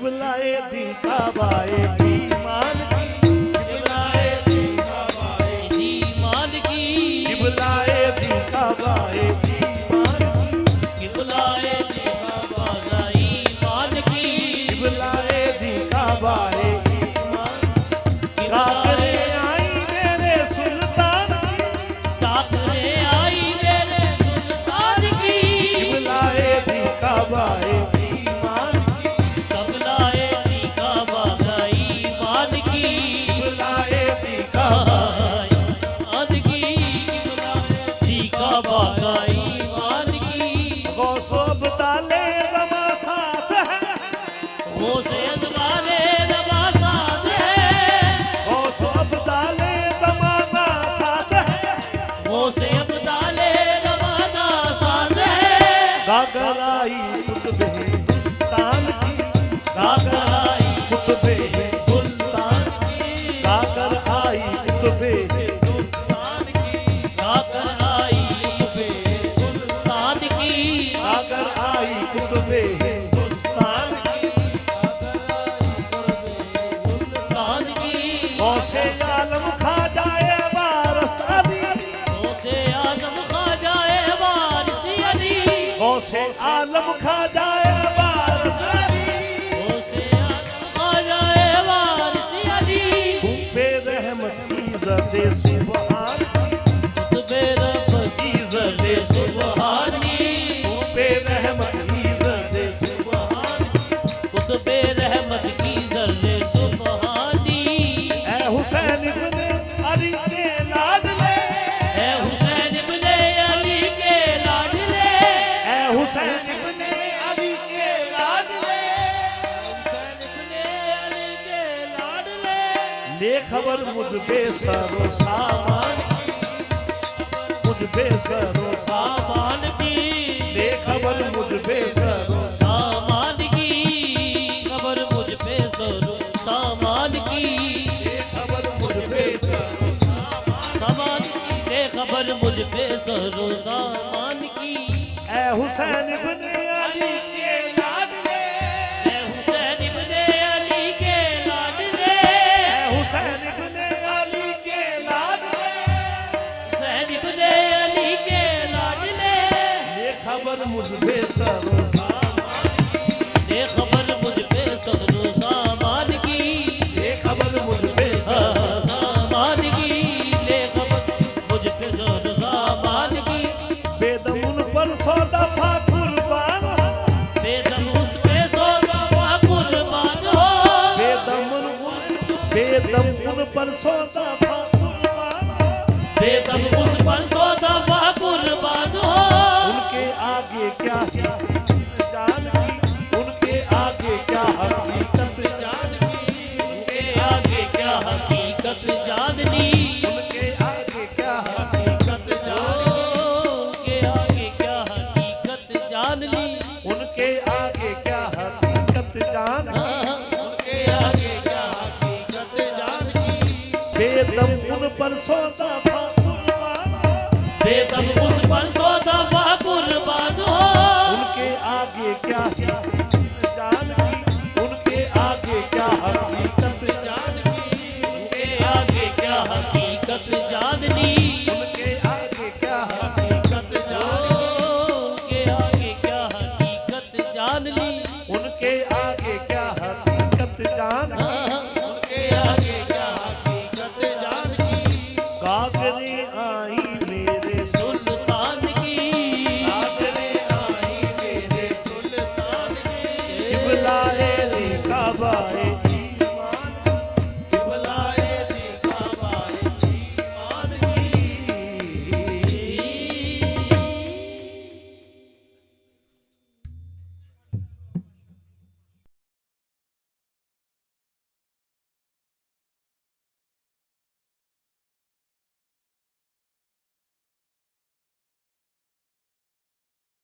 किबलाए दी काबाए दी मान की, किबलाए दी काबाए दी मान की, किबलाए दी काबाए दी मान की, किबलाए दी काबाए ईमान की, किबलाए दी काबाए ईमान की। काकरे आई मेरे सुल्तान की, काकरे आई मेरे सुल्तान की, किबलाए दी काबाए ईमान की, किबलाए दी काबाए ईमान की, किबलाए दी काबाए ईमान की, किबलाए दी काबाए ईमान की। गौसो बताले रमा साथ है, गौसे अजमाने रमा साथ है, गौसो बताले रमाना साथ है, गौसे बताले रमाना साथ है। गागराई कुतुबे हिंदुस्तान की, गागराई कुतुबे हिंदुस्तान की, गागर आई कुतुबे हिंदुस्तान की, गागर आई कुतुबे सुल्तान की, गागर आई कुतुबे हिंदुस्तान की, सुल्तान की। गौसे आलम खा जाए वारस अली, गौसे आलम खा जाए वारिस अली, गौसे आलम खा जाए वारस अली, गौसे आलम खा जाए वारिस अली। कुतुबे रहमत इज़्ज़त सुभान की, कुतुबे रहमत इज़्ज़त सुभान की, कुतुबे रहमत इज़्ज़त सुभान की, कुतुबे रहमत इज़्ज़त सुभान की। ऐ हुसैन इब्ने अली के लाडले, ऐ हुसैन इब्ने अली के लाडले, ऐ हुसैन इब्ने अली के लाडले, हुसैन इब्ने अली के लाडले। ले खबर मुझ बेसरो सामान की, मुझ बेसरो सामान की, ले खबर मुझ बेसरो सामान की, खबर मुझ बेसरो सामान की, ले खबर मुझ बेसरो सामान की, ले खबर मुझ बेसरो सामान की। ऐ हुसैन इब्ने अली के लाडले, ऐ हुसैन इब्ने अली के लाडले, ऐ हुसैन इब्ने अली के लाडले, हुसैन इब्ने अली के लाडले। ले खबर मुझ बेसरो सामान की, ले खबर मुझ बेसरो सामान की, ले खबर मुझ बेसरो सामान की, ले खबर मुझ बेसरो सामान की। बेदम उन पर 100 दफा कुर्बान हो, बेदम उस पे 100 दफा कुर्बान हो, बेदम उन पर 100 दफा